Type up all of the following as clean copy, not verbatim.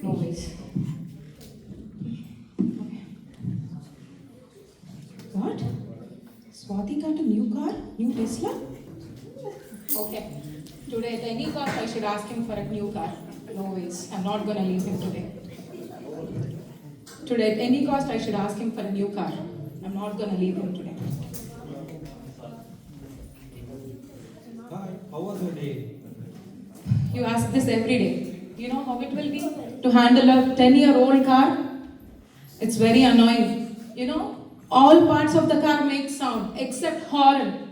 No ways. Okay. What? Swati got a new car? New Tesla? Okay. Today at any cost I should ask him for a new car. No ways. I'm not gonna leave him today. Today at any cost I should ask him for a new car. I'm not gonna leave him today. Hi, how was your day? You ask this every day. You know how it will be to handle a 10-year-old car? It's very annoying. You know, all parts of the car make sound except horn.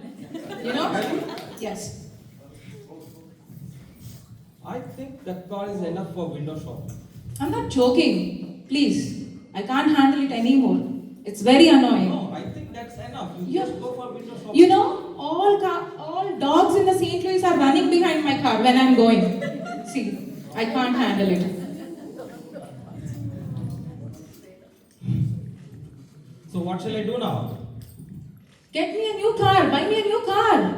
You know? Yes. I think that car is enough for window shopping. I'm not joking. Please. I can't handle it anymore. It's very annoying. No, I think that's enough. You Yeah. just go for window shopping. You know, all dogs in the St. Louis are running behind my car when I'm going. See, I can't handle it. So what shall I do now? Get me a new car. Buy me a new car.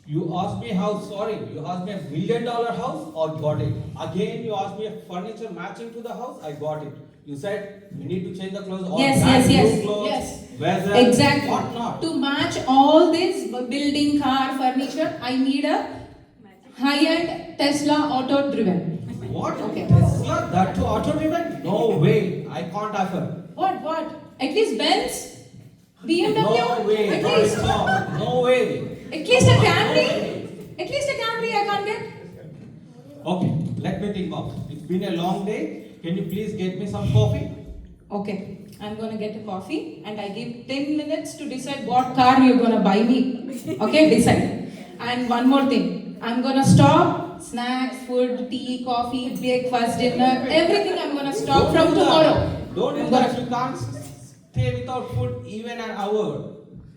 You asked me how, sorry, you asked me $1 million house or got it. Again, you asked me a furniture matching to the house, I got it. You said we need to change the clothes or Yes, brand yes, new yes, clothes, yes. weather, Exactly. what not. To match all this building, car, furniture, I need a high-end Tesla auto-driven. What? Okay. Tesla? That too auto-driven? No way, I can't offer. What? At least Benz? BMW? No way, At no, least. no way. At least a Camry? At least a Camry I can't get? Okay, let me think of it. It's been a long day. Can you please get me some coffee? Okay, I'm gonna get a coffee and I give 10 minutes to decide what car you're gonna buy me. Okay, decide. And one more thing, I'm gonna stop snacks, food, tea, coffee, breakfast, dinner, everything I'm gonna stop from do that. tomorrow. Don't do I'm that. gonna- You can't stay without food even an hour.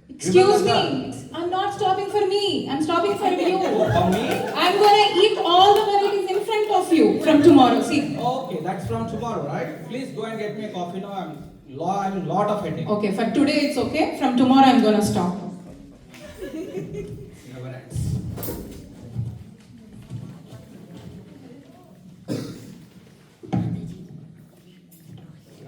Excuse Remember me, I'm not stopping for me, I'm stopping for you. that. For me? I'm gonna eat all the varieties in front of you from tomorrow, see. Okay, that's from tomorrow, right? Please go and get me a coffee now. I'm having lot of headache. Okay, for today it's okay, from tomorrow I'm gonna stop. Never ends.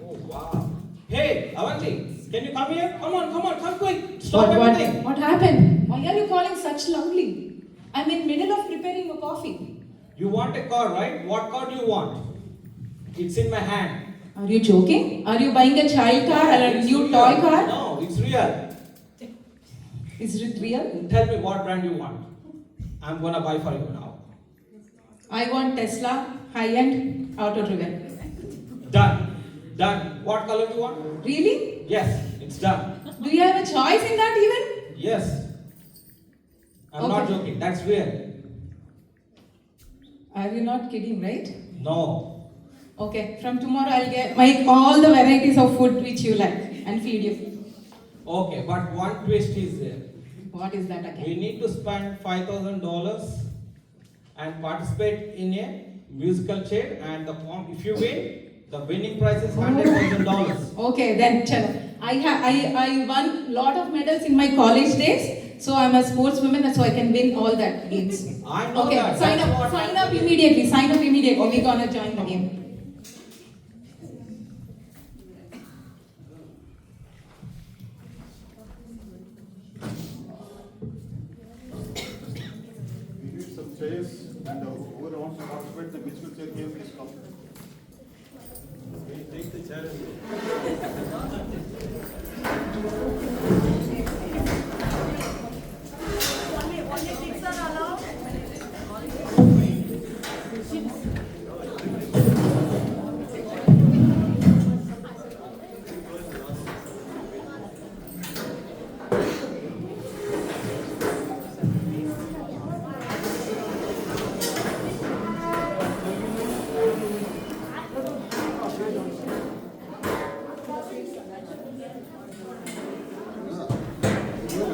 Oh wow. Hey, Avanti, can you come here? Come on, come quick. Stop everything. What happened? Why are you calling such loudly? I'm in middle of preparing a coffee. You want a car, right? What car do you want? It's in my hand. Are you joking? Are you buying a child car or a It's new real. toy car? No, it's real. Is it real? Tell me what brand you want. I'm gonna buy for you now. I want Tesla, high-end, auto-driven. Done. What color do you want? Really? Yes, it's done. Do you have a choice in that even? Yes. I'm not Okay. joking. That's real. Are you not kidding, right? No. Okay, from tomorrow I'll make all the varieties of food which you like and feed you. Okay, but one twist is there. What is that We again? need to spend $5,000 and participate in a musical chair. And if you win, the winning prize is $100,000. Okay, then chalo. I won lot of medals in my college days, so I'm a sportswoman, so I can win all that games. I know Okay, that. sign That's up, what sign I'm up doing. immediately. Sign up immediately. Okay. We're gonna join the game. We need some chairs and whoever wants to participate in the musical chair game, please come. Okay, take the chair and Only kids are allowed.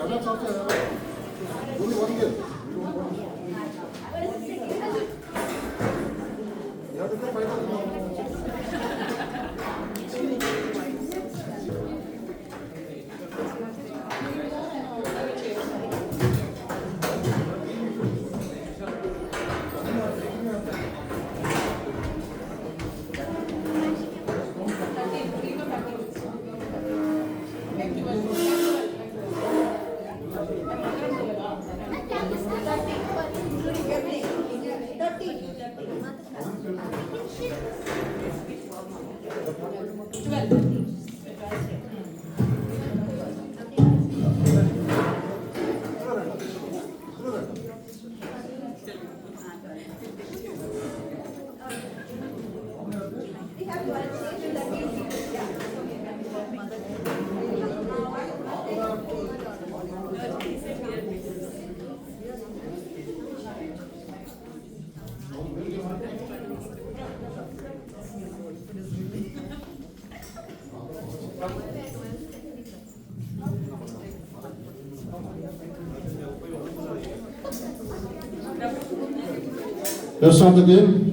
adults also have only 1 year. You have to pay 5,000. Let's start the game.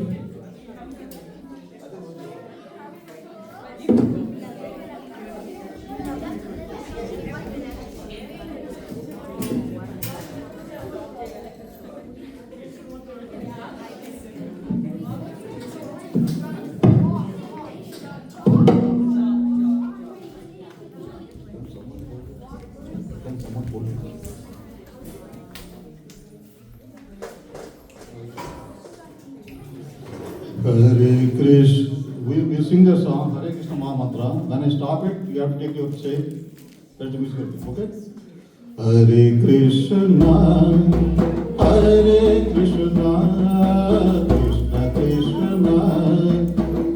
Hare Krishna. We sing the song Hare Krishna Maha Mantra. When I stop it, you have to take your shape. That's the music. Okay? Hare Krishna, Hare Krishna, Krishna Krishna,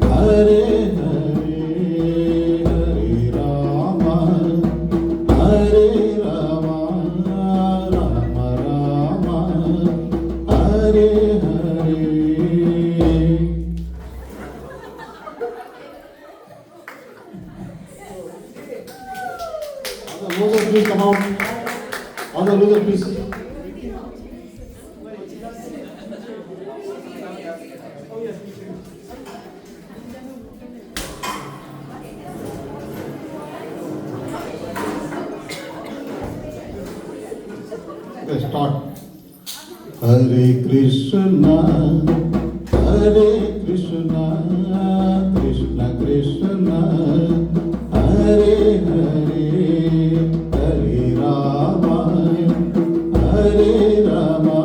Hare Hare, Hare Rama, Hare Rama, Rama Rama, Hare Hare. All the losers, please come out. All the losers, please. Okay, start. Hare Krishna, Hare Krishna, Krishna Krishna, Hare Hare, Hare Rama, Hare Rama,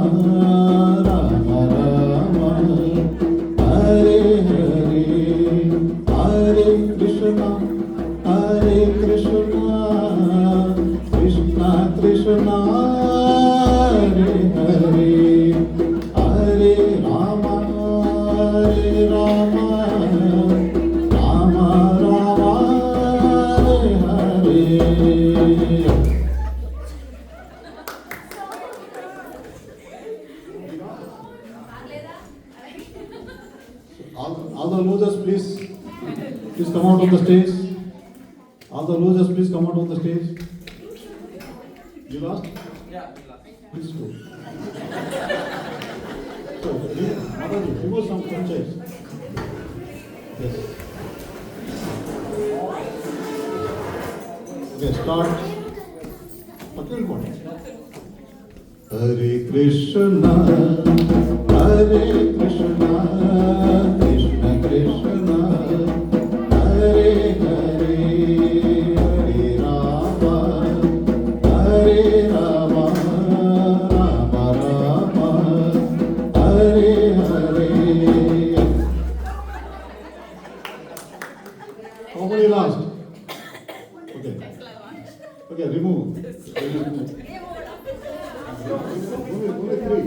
Rama Rama, Hare Hare, Hare Krishna, Hare Krishna, Krishna Krishna, Hare Hare, Hare Rama, Hare Rama, Rama Rama, Hare Hare. All the losers, please come out on the stage. All the losers, please come out on the stage. You lost? Yeah. Please go. So, Mataji, remove some chairs. Yes. Okay, start. Patel point. Hare Krishna, Hare Krishna, Krishna Krishna, Hare Hare, Hare Rama, Hare Rama, Rama Rama, Hare Hare. How many last? Okay. Okay, remove. Only three.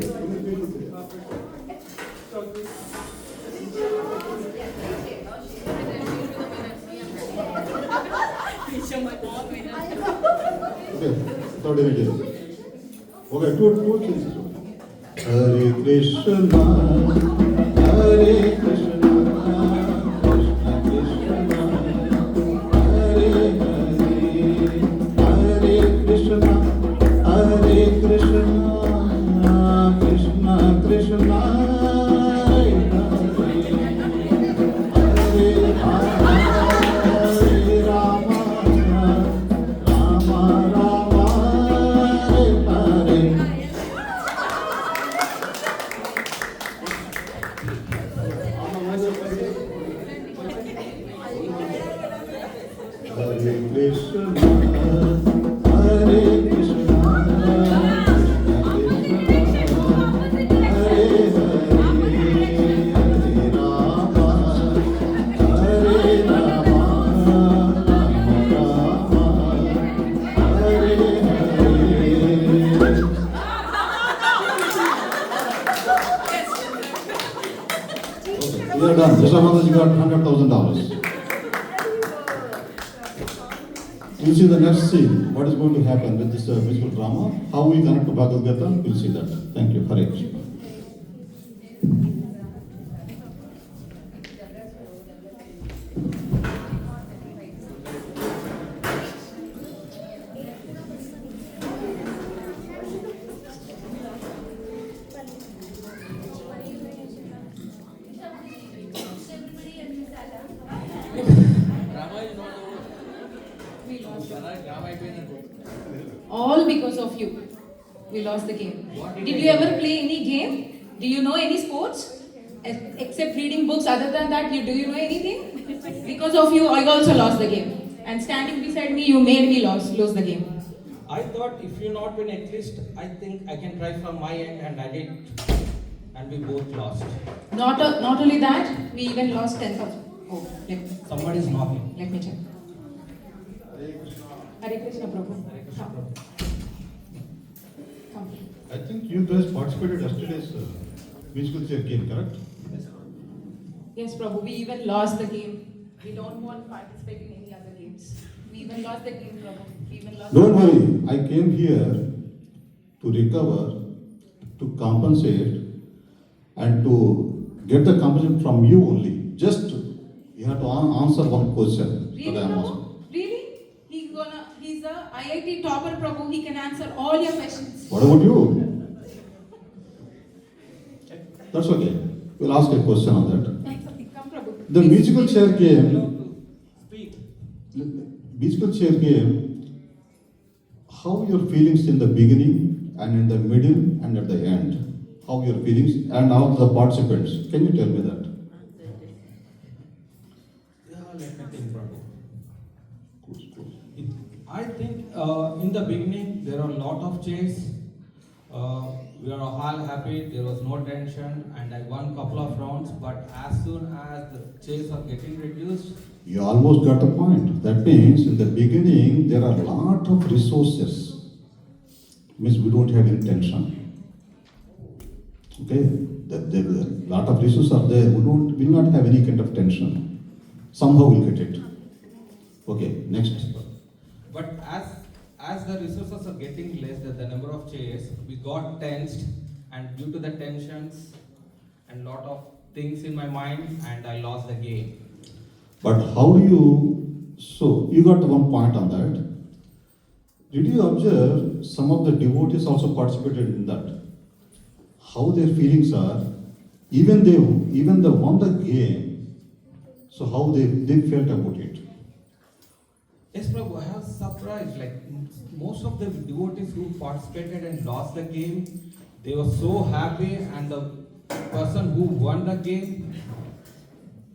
Okay, third again. Okay, two changes. Hare Krishna, Hare Krishna, Krishna Krishna, Hare Hare, Hare Krishna, Hare Krishna, Krishna Krishna, Hare Hare, Hare Rama, Rama Rama, Hare Hare. Hare Krishna, Hare Krishna, Hare Rama, Hare Rama, Rama Rama, Hare Hare. Okay, we are done. done. Jashavadaji got $100,000. We'll see the next scene. What is going to happen with this visual drama? How we connect to Bhagavad Gita? We'll see that. Thank you. Hare Krishna. All because of you. We lost the game. Did you ever play any game? Do you know any sports? Except reading books, other than that, do you know anything? Because of you, I also lost the game. And standing beside me, you made me lose the game. I thought if you not win at least, I think I can try from my end, and I did, and we both lost. Not only that, we even lost 10,000. Oh, Somebody is knocking. let me check. Hare Krishna Prabhu. Come. Come. I think you guys participated yesterday's musical chair game, correct? Yes, Prabhu, we even lost the game. We don't want to participate in any other games. We even lost the game, Prabhu. We even lost Don't worry, I came here to recover, to compensate, and to get the compensation from you only. Just you have to answer one question. Really, that I am Prabhu? asking. Really? He's the IIT topper, Prabhu. He can answer all your questions. What about you? That's okay. We'll ask a question on that. Come, Prabhu. The Please. musical chair You game, have to speak. musical chair game, how your feelings in the beginning and in the middle and at the end? How your feelings and how the participants? Can you tell me that? Yeah, let me think, Prabhu. Cool. I think in the beginning there are a lot of chase. We are all happy. There was no tension, and I won couple of rounds. But as soon as the chase are getting reduced, You almost got the point. That means in the beginning there are a lot of resources. Means we don't have any tension. Okay, the lot of resources are there. We will not have any kind of tension. Somehow we'll get it. Okay, next. but as the resources are getting less, the number of chairs, we got tensed, and due to the tensions and lot of things in my mind, and I lost the game. But how do you? So you got the one point on that. Did you observe some of the devotees also participated in that? How their feelings are, even they won the game. So how they felt about it? Yes, Prabhu, I was surprised. Like most of the devotees who participated and lost the game, they were so happy, and the person who won the game,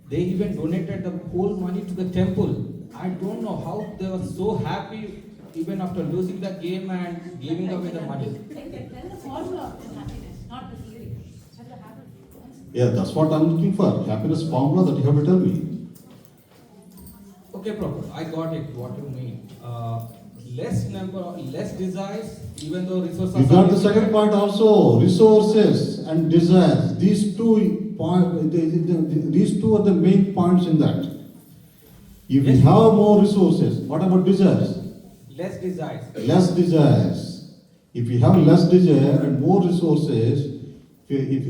they even donated the whole money to the temple. I don't know how they were so happy even after losing the game and giving away the money. Tell the formula of happiness, not the theory. Tell the happiness. Yeah, that's what I'm looking for. Happiness formula that you have to tell me. Okay, Prabhu, I got it. What you mean? Less desires, even though resources. You are got the limited. second point also, resources and desires. These two are the main points in that. If we Yes. have more resources, what about desires? Less desires. Less desires. If you have less desire and more resources, if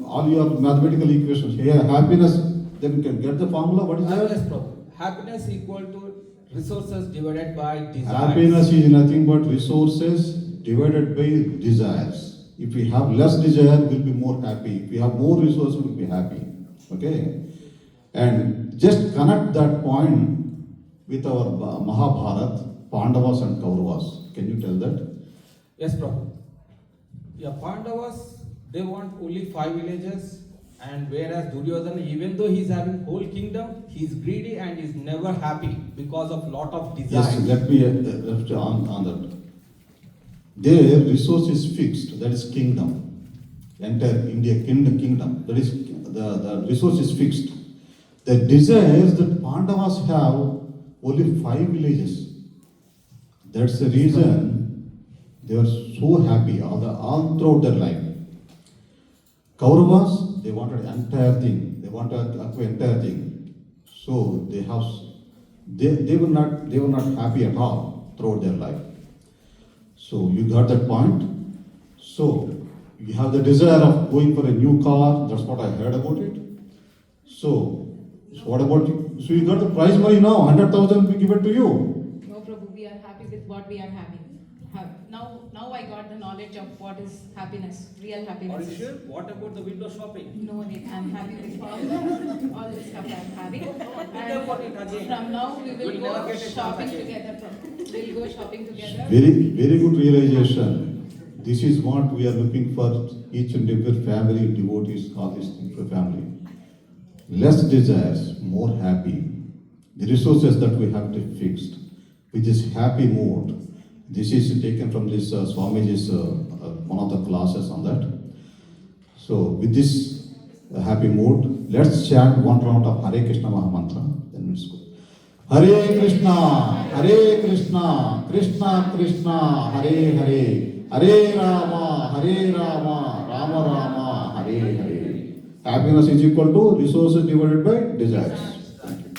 all your mathematical equations here, happiness, then you can get the formula. What is Yes, that? Prabhu. Happiness equal to resources divided by desires. Happiness is nothing but resources divided by desires. If we have less desire, we'll be more happy. If we have more resources, we'll be happy. Okay? And just connect that point with our Mahabharata, Pandavas and Kauravas. Can you tell that? Yes, Prabhu. Yeah, Pandavas, they want only 5 villages, and whereas Duryodhana, even though he's having whole kingdom, he's greedy and is never happy because of lot of desires. Yes, let me on that. Their resource is fixed, that is kingdom. Entire India kingdom, that is the resource is fixed. The desires that Pandavas have only 5 villages. That's the reason they are so happy all throughout their life. Kauravas, they wanted the entire thing. they want to acquire entire thing. So they were not happy at all throughout their life. So you got that point. So you have the desire of going for a new car. That's what I heard about it. So what about you? So you got the prize money now. 100,000 we give it to you. No, Prabhu, we are happy with what we are having. Now I got the knowledge of what is happiness, real Are happiness. you sure? What about the window shopping? No need. I'm happy with all the stuff I'm having. And from now we will We'll never go get a chance shopping again. together. We'll go shopping together. Very good realization. This is what we are looking for. Each and every family, devotees, all these things for family. Less desires, more happy. The resources that we have to fixed with this happy mode. This is taken from this Swamiji's one of the classes on that. So with this happy mood, let's chant one round of Hare Krishna Mahamantra. Then let's go. Hare Krishna, Krishna Krishna, Hare Hare, Hare Rama, Rama Rama, Hare Hare. Happiness is equal to resources divided by desires. Thank you.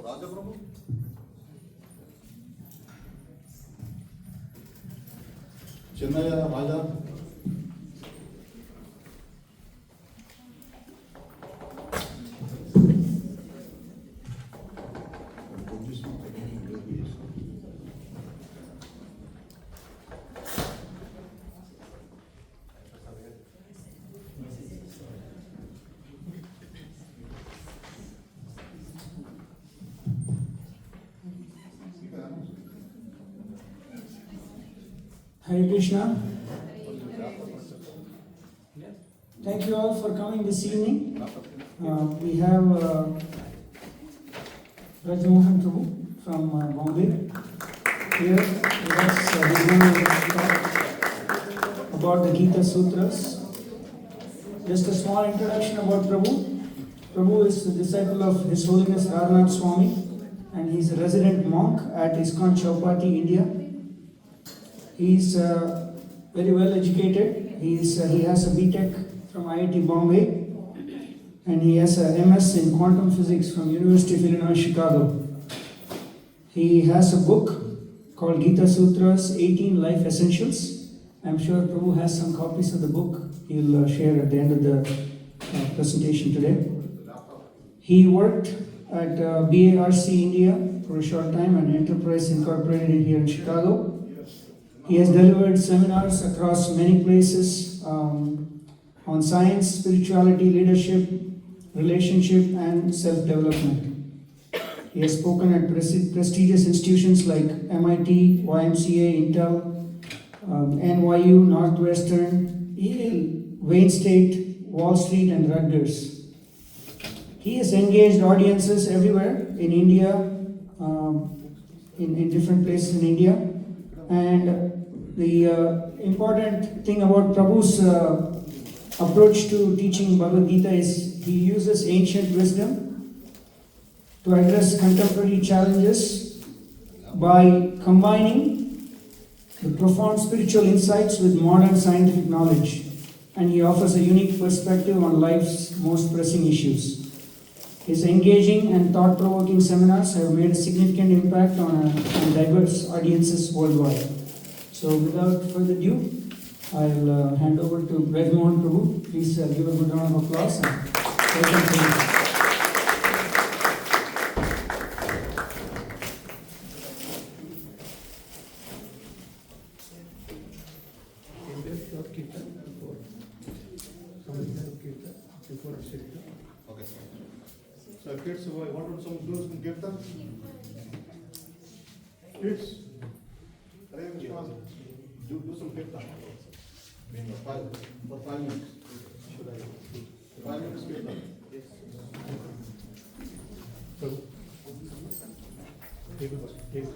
Raja Prabhu? Chennaya Raja? Hare Krishna. Thank you all for coming this evening. We have Raj Mohan Prabhu from Bombay here with us. He's going to talk about the Gita Sutras. Just a small introduction about Prabhu. Prabhu is the disciple of His Holiness Raghunath Swami, and he's a resident monk at ISKCON Chowpatty, India. He's very well educated. He has a BTech from IIT Bombay, and he has a MS in quantum physics from University of Illinois Chicago. He has a book called Gita Sutras 18 Life Essentials. I'm sure Prabhu has some copies of the book he'll share at the end of the presentation today. He worked at BARC India for a short time and Enterprise Incorporated here in Chicago. He has delivered seminars across many places on science, spirituality, leadership, relationship, and self-development. He has spoken at prestigious institutions like MIT, YMCA, Intel, NYU, Northwestern, Yale, Wayne State, Wall Street, and Rutgers. He has engaged audiences everywhere in India, in different places in India. And the important thing about Prabhu's approach to teaching Bhagavad Gita is he uses ancient wisdom to address contemporary challenges by combining the profound spiritual insights with modern scientific knowledge, and he offers a unique perspective on life's most pressing issues. His engaging and thought-provoking seminars have made a significant impact on diverse audiences worldwide. So without further ado, I'll hand over to Braj Mohan Prabhu. Please give a good round of applause and welcome to Okay. So kids, I wanted some girls to get them. Kids, Hare Krishna, do some kirtan. For 5 minutes. Should I? 5 minutes kirtan. Yes. Take it.